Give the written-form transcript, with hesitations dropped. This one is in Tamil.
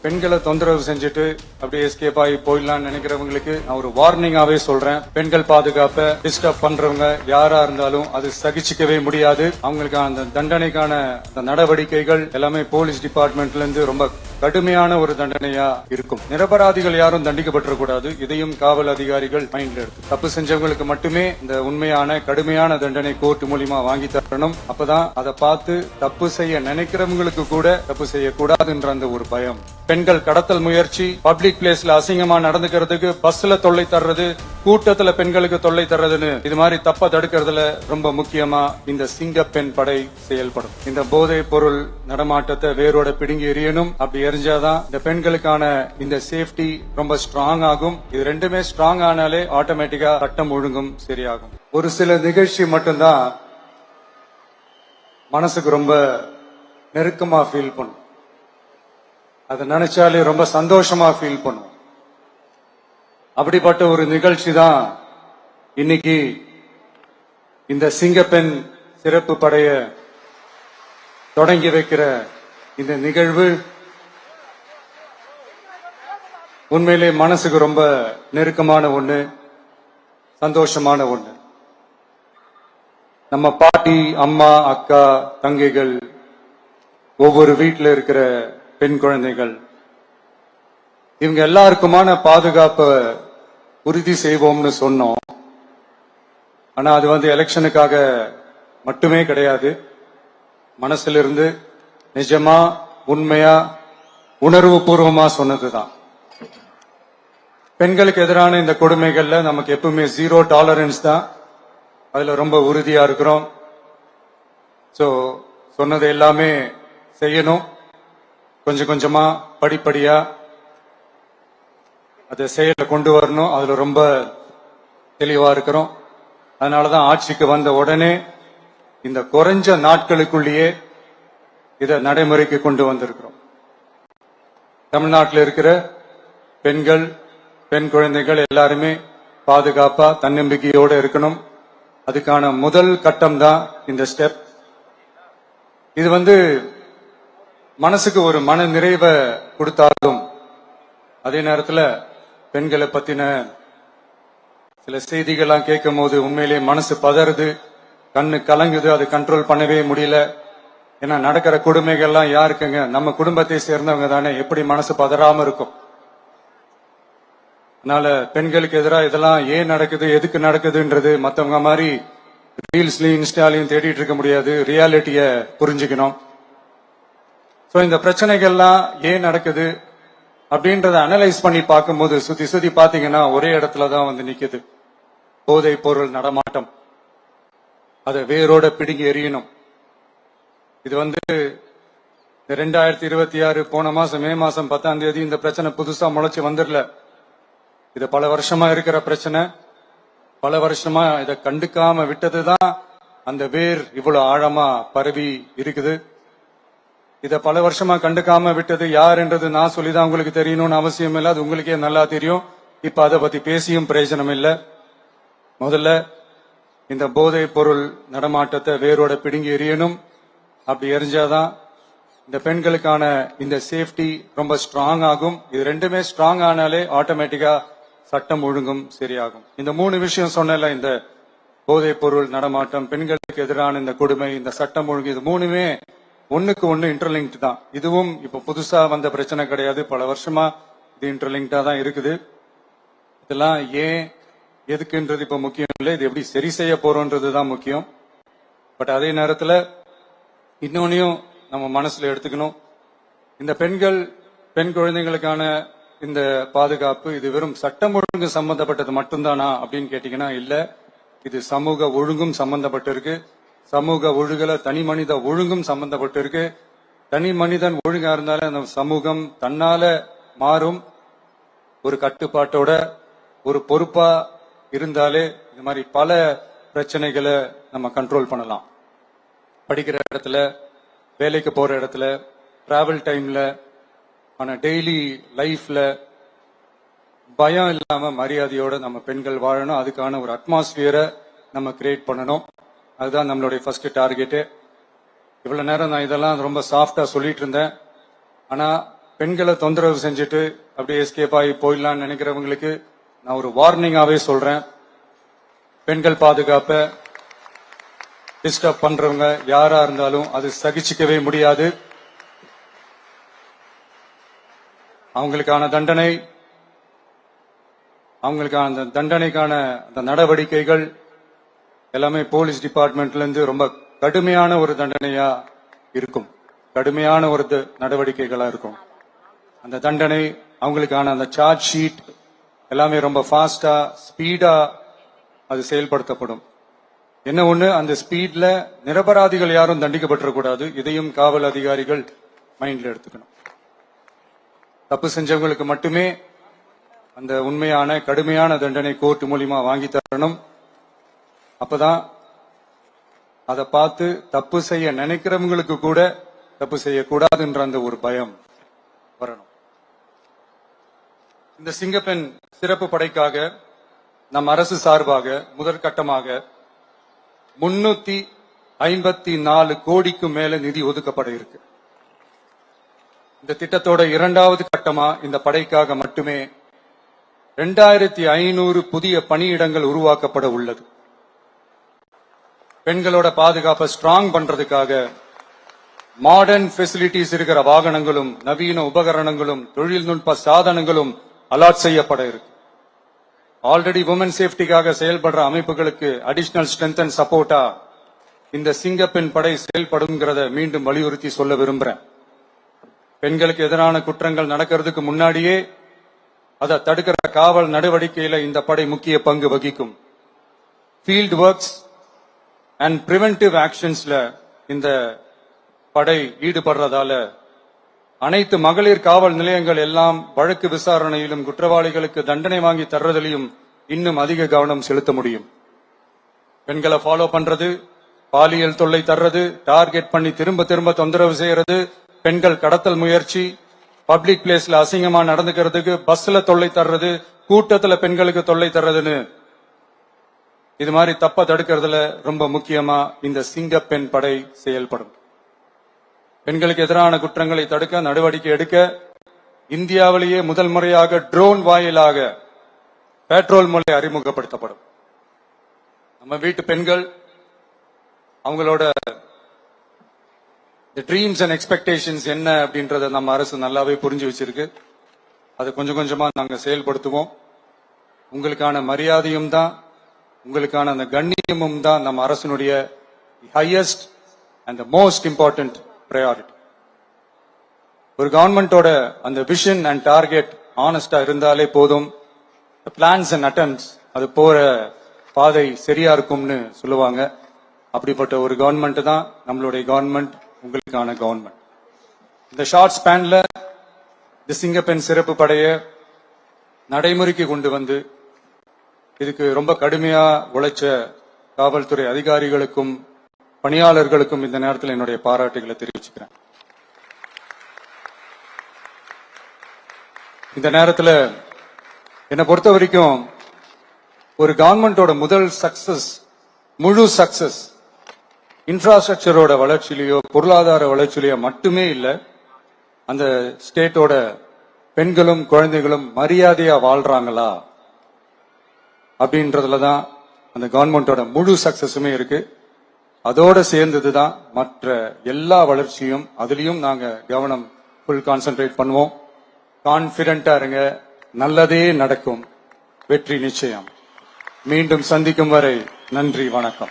பெண்களை தொந்தரவு செஞ்சுட்டு அப்படியே எஸ்கேப் ஆகி போயிடலாம்னு நினைக்கிறவங்களுக்கு நான் ஒரு வார்னிங்காவே சொல்றேன். பெண்கள் பாதுகாப்பை டிஸ்டர்ப் பண்றவங்க யாரா இருந்தாலும் அது சகிச்சுக்கவே முடியாது. அவங்களுக்கு அந்த தண்டனைக்கான அந்த நடவடிக்கைகள் எல்லாமே போலீஸ் டிபார்ட்மெண்ட்ல இருந்து ரொம்ப கடுமையான ஒரு தண்டனையா இருக்கும். நிரபராதிகள் யாரும் தண்டிக்கப்பட்டிருக்கூடாது. இதையும் காவல் அதிகாரிகள் மைண்ட்ல எடுத்து தப்பு செஞ்சவங்களுக்கு மட்டுமே இந்த உண்மையான கடுமையான தண்டனை கோர்ட் மூலியமா வாங்கி தரணும். அப்பதான் அதை பார்த்து தப்பு செய்ய நினைக்கிறவங்களுக்கு கூட தப்பு செய்யக்கூடாதுன்ற அந்த ஒரு பயம். பெண்கள் கடத்தல் முயற்சி, பப்ளிக் பிளேஸ்ல அசிங்கமா நடந்துக்கிறதுக்கு பஸ்ல தொல்லை தர்றது, கூட்டத்துல பெண்களுக்கு தொல்லை தர்றதுன்னு இது மாதிரி தப்ப தடுக்கிறதுல ரொம்ப முக்கியமா இந்த சிங்க பெண் படை செயல்படும். இந்த போதை பொருள் நடமாட்டத்தை வேரோட பிடுங்கி எறியணும். அப்படி எரிஞ்சாதான் இந்த பெண்களுக்கான இந்த சேஃப்டி ரொம்ப ஸ்ட்ராங் ஆகும். இது ரெண்டுமே ஸ்ட்ராங் ஆனாலே ஆட்டோமேட்டிக்கா சட்டம் ஒழுங்கும் சரியாகும். ஒரு சில நிகழ்ச்சி மட்டும்தான் மனசுக்கு ரொம்ப நெருக்கமா ஃபீல் பண்ணும். அதை நினைச்சாலே ரொம்ப சந்தோஷமா ஃபீல் பண்ணும். அப்படிப்பட்ட ஒரு நிகழ்ச்சி தான் இன்னைக்கு இந்த சிங்கப்பெண் சிறப்பு படைய தொடங்கி வைக்கிற இந்த நிகழ்வு. உண்மையிலே மனசுக்கு ரொம்ப நெருக்கமான ஒண்ணு, சந்தோஷமான ஒண்ணு. நம்ம பாட்டி, அம்மா, அக்கா, தங்கைகள், ஒவ்வொரு வீட்டில் இருக்கிற பெண் குழந்தைகள், இவங்க எல்லாருக்குமான பாதுகாப்பை உறுதி செய்வோம்னு சொன்னோம். ஆனா அது எலெக்ஷனுக்காக மட்டுமே கிடையாது. மனசுல இருந்து நிஜமா உண்மையா உணர்வு பூர்வமா சொன்னதுதான். பெண்களுக்கு எதிரான இந்த கொடுமைகள்ல நமக்கு எப்பவுமே 0 டாலரன்ஸ் தான். அதுல ரொம்ப உறுதியா இருக்கிறோம். சோ சொன்னது எல்லாமே செய்யணும். கொஞ்சம் கொஞ்சமா படிப்படியா அதை செயல கொண்டு வரணும். அதுல ரொம்ப தெளிவா இருக்கிறோம். அதனாலதான் ஆட்சிக்கு வந்த உடனே இந்த குறைஞ்ச நாட்களுக்குள்ளேயே இதை நடைமுறைக்கு கொண்டு வந்திருக்கிறோம். தமிழ்நாட்டில் இருக்கிற பெண்கள், பெண் குழந்தைகள் எல்லாருமே பாதுகாப்பா தன்னம்பிக்கையோட இருக்கணும். அதுக்கான முதல் கட்டம் தான் இந்த ஸ்டெப். இது மனசுக்கு ஒரு மன நிறைவை கொடுத்தாலும் அதே நேரத்தில் பெண்களை பத்தின சில செய்திகள்லாம் கேட்கும் போது உண்மையிலேயே மனசு பதறுது, கண்ணு கலங்குது. அது கண்ட்ரோல் பண்ணவே முடியல. ஏன்னா நடக்கிற கொடுமைகள்லாம் யாருக்குங்க? நம்ம குடும்பத்தை சேர்ந்தவங்க தானே. எப்படி மனசு பதறாம இருக்கும்? அதனால பெண்களுக்கு எதிராக இதெல்லாம் ஏன் நடக்குது, எதுக்கு நடக்குதுன்றது மத்தவங்க மாதிரி ரீல்ஸ்லயும் இன்ஸ்டாலையும் தேடிட்டு இருக்க முடியாது. ரியாலிட்டிய புரிஞ்சுக்கணும். சோ இந்த பிரச்சனைகள்லாம் ஏன் நடக்குது அப்படின்றத அனலைஸ் பண்ணி பார்க்கும்போது சுத்தி பாத்தீங்கன்னா ஒரே இடத்துலதான் நிக்குது. போதை பொருள் நடமாட்டம். அதை வேரோட பிடுங்கி எறியணும். இது 2026 போன மாசம் மே மாசம் 10ஆம் தேதி இந்த பிரச்சனை புதுசா முளைச்சு வந்துடல. இது பல வருஷமா இருக்கிற பிரச்சனை. பல வருஷமா இதை கண்டுக்காம விட்டதுதான் அந்த வேர் இவ்வளவு ஆழமா பரவி இருக்குது. இத பல வருஷமா கண்டுக்காம விட்டது யார் என்றது நான் சொல்லிதான் உங்களுக்கு தெரியணும்னு அவசியம் இல்லை. அது உங்களுக்கே நல்லா தெரியும். இப்ப அதை பத்தி பேசியும் பிரயோஜனம் இல்லை. முதல்ல இந்த போதை பொருள் நடமாட்டத்தை வேரோட பிடுங்கி எறியணும். அப்படி எரிஞ்சாதான் இந்த பெண்களுக்கான இந்த சேஃப்டி ரொம்ப ஸ்ட்ராங் ஆகும். இது ரெண்டுமே ஸ்ட்ராங் ஆனாலே ஆட்டோமேட்டிக்கா சட்டம் ஒழுங்கும் சரியாகும். இந்த 3 விஷயம் சொன்னல, இந்த போதை பொருள் நடமாட்டம், பெண்களுக்கு எதிரான இந்த கொடுமை, இந்த சட்டம் ஒழுங்கு, இது 3மே ஒண்ணுக்கு ஒண்ணு இன்டர்லிங்க்ட் தான். இதுவும் இப்ப புதுசா வந்த பிரச்சனை கிடையாது. பல வருஷமா இது இன்டர்லிங்க்டா தான் இருக்குது. இதெல்லாம் ஏன் எதுக்குன்றது இப்ப முக்கியம் இல்லை. இது எப்படி சரி செய்ய போறோம்ன்றது தான் முக்கியம். பட் அதே நேரத்துல இன்னொன்னையும் நம்ம மனசுல எடுத்துக்கணும். இந்த பெண் குழந்தைகளுக்கான இந்த பாதுகாப்பு இது வெறும் சட்டம் ஒழுங்கு சம்பந்தப்பட்டது மட்டும்தானா அப்படின்னு கேட்டீங்கன்னா இல்ல. இது சமூக ஒழுங்கும் சம்பந்தப்பட்டு இருக்கு. சமூக ஒழுகல தனி மனித ஒழுங்கும் சம்பந்தப்பட்டு இருக்கு. தனி மனிதன் ஒழுங்கா இருந்தாலே அந்த சமூகம் தன்னால மாறும். ஒரு கட்டுப்பாட்டோட ஒரு பொறுப்பா இருந்தாலே இந்த மாதிரி பல பிரச்சனைகளை நம்ம கண்ட்ரோல் பண்ணலாம். படிக்கிற இடத்துல, வேலைக்கு போற இடத்துல, டிராவல் டைம்ல, ஆனா டெய்லி லைஃப்ல பயம் இல்லாம மரியாதையோட நம்ம பெண்கள் வாழணும். அதுக்கான ஒரு அட்மாஸ்பியரை நம்ம கிரியேட் பண்ணணும். அதுதான் நம்மளுடைய ஃபர்ஸ்ட் டார்கெட்டு. இவ்வளவு நேரம் நான் இதெல்லாம் ரொம்ப சாஃப்டா சொல்லிட்டு இருந்தேன். ஆனா பெண்களை தொந்தரவு செஞ்சுட்டு அப்படியே எஸ்கேப் ஆகி போயிடலாம்னு நினைக்கிறவங்களுக்கு நான் ஒரு வார்னிங்காவே சொல்றேன். பெண்கள் பாதுகாப்பை டிஸ்டர்ப் பண்றவங்க யாரா இருந்தாலும் அது சகிச்சுக்கவே முடியாது. அவங்களுக்கான தண்டனைக்கான அந்த நடவடிக்கைகள் எல்லாமே போலீஸ் டிபார்ட்மெண்ட்ல இருந்து ரொம்ப கடுமையான ஒரு தண்டனையா இருக்கும், கடுமையான ஒரு நடவடிக்கைகளா இருக்கும். அந்த தண்டனை அவங்களுக்கான அந்த சார்ஜ் ஷீட் எல்லாமே ரொம்ப ஃபாஸ்டா ஸ்பீடா அது செயல்படுத்தப்படும். என்ன ஒண்ணு, அந்த ஸ்பீட்ல நிரபராதிகள் யாரும் தண்டிக்கப்பட்டிருக்கூடாது. இதையும் காவல் அதிகாரிகள் மைண்ட்ல எடுத்துக்கணும். தப்பு செஞ்சவங்களுக்கு மட்டுமே அந்த உண்மையான கடுமையான தண்டனை கோர்ட் மூலியமா வாங்கி தரணும். அப்பதான் அதை பார்த்து தப்பு செய்ய நினைக்கிறவங்களுக்கு கூட தப்பு செய்யக்கூடாதுன்ற அந்த ஒரு பயம் வரணும். இந்த சிங்கப்பெண் சிறப்பு படைக்காக நம் அரசு சார்பாக முதற்கட்டமாக 354 கோடிக்கு மேல நிதி ஒதுக்கப்பட இருக்கு. இந்த திட்டத்தோட இரண்டாவது கட்டமா இந்த படைக்காக மட்டுமே 2500 புதிய பணியிடங்கள் உருவாக்கப்பட உள்ளது. பெண்களோட பாதுகாப்பை ஸ்ட்ராங் பண்றதுக்காக மாடர்ன் ஃபெசிலிட்டிஸ் இருக்கிற வாகனங்களும் நவீன உபகரணங்களும் தொழில்நுட்ப சாதனங்களும் அலாட் செய்யப்பட இருக்கு. ஆல்ரெடி உமன் சேஃப்டிக்காக செயல்படுற அமைப்புகளுக்கு அடிஷனல் ஸ்ட்ரென்த் அண்ட் சப்போர்ட்டா இந்த சிங்கப்பெண் படை செயல்படுங்கிறத மீண்டும் வலியுறுத்தி சொல்ல விரும்புறேன். பெண்களுக்கு எதிரான குற்றங்கள் நடக்கிறதுக்கு முன்னாடியே அதை தடுக்கிற காவல் நடவடிக்கையில இந்த படை முக்கிய பங்கு வகிக்கும். ஃபீல்ட் ஒர்க்ஸ் அண்ட் பிரிவென்டிவ் ஆக்ஷன்ஸ்ல இந்த படை ஈடுபடுறதால அனைத்து மகளிர் காவல் நிலையங்கள் எல்லாம் வழக்கு விசாரணையிலும் குற்றவாளிகளுக்கு தண்டனை வாங்கி தர்றதிலையும் இன்னும் அதிக கவனம் செலுத்த முடியும். பெண்களை ஃபாலோ பண்றது, பாலியல் தொல்லை தர்றது, டார்கெட் பண்ணி திரும்ப திரும்ப தொந்தரவு செய்யறது, பெண்கள் கடத்தல் முயற்சி, பப்ளிக் பிளேஸ்ல அசிங்கமா நடந்துக்கிறதுக்கு பஸ்ல தொல்லை தர்றது, கூட்டத்துல பெண்களுக்கு தொல்லை தர்றதுன்னு இது மாதிரி தப்ப தடுக்கிறதுல ரொம்ப முக்கியமா இந்த சிங்கப்பெண் படை செயல்படும். பெண்களுக்கு எதிரான குற்றங்களை தடுக்க நடவடிக்கை எடுக்க இந்தியாவிலேயே முதல் முறையாக ட்ரோன் வாயிலாக பெட்ரோல் முறை அறிமுகப்படுத்தப்படும். நம்ம வீட்டு பெண்கள் அவங்களோட ட்ரீம்ஸ் அண்ட் எக்ஸ்பெக்டேஷன்ஸ் என்ன அப்படின்றத நம்ம அரசு நல்லாவே புரிஞ்சு வச்சிருக்கு. அதை கொஞ்சம் கொஞ்சமா நாங்க செயல்படுத்துவோம். உங்களுக்கான மரியாதையும் தான், உங்களுக்கான அந்த கண்ணியமும் தான் நம்ம அரசினுடைய highest and most important priority. ஒரு கவர்மெண்டோட அந்த விஷன் அண்ட் டார்கெட் ஆனஸ்டா இருந்தாலே போதும். பிளான்ஸ் அண்ட் அட்டெம்ப்ட்ஸ் அது போற பாதை சரியா இருக்கும்னு சொல்லுவாங்க. அப்படிப்பட்ட ஒரு கவர்மெண்ட் தான் நம்மளுடைய கவர்மெண்ட், உங்களுக்கான கவர்மெண்ட். இந்த ஷார்ட் ஸ்பேன்ல இந்த சிங்கப்பெண் சிறப்பு படைய நடைமுறைக்கு கொண்டு வந்து இதுக்கு ரொம்ப கடுமையா உழைச்ச காவல்துறை அதிகாரிகளுக்கும் பணியாளர்களுக்கும் இந்த நேரத்தில் என்னுடைய பாராட்டுகளை தெரிவிச்சுக்கிறேன். இந்த நேரத்தில் என்னை பொறுத்த வரைக்கும் ஒரு கவர்மெண்டோட முதல் சக்சஸ், முழு சக்சஸ் இன்ஃப்ராஸ்ட்ரக்சரோட வளர்ச்சியிலேயோ பொருளாதார வளர்ச்சியிலேயோ மட்டுமே இல்லை, அந்த ஸ்டேட்டோட பெண்களும் குழந்தைகளும் மரியாதையா வாழ்றாங்களா அப்படின்றதுலதான் அந்த கவர்மெண்டோட முழு சக்சஸுமே இருக்கு. அதோட சேர்ந்ததுதான் மற்ற எல்லா வளர்ச்சியும். அதுலயும் நாங்க கவனம் ஃபுல் கான்சென்ட்ரேட் பண்ணுவோம். கான்பிடென்டா இருங்க, நல்லதே நடக்கும், வெற்றி நிச்சயம். மீண்டும் சந்திக்கும் வரை நன்றி, வணக்கம்.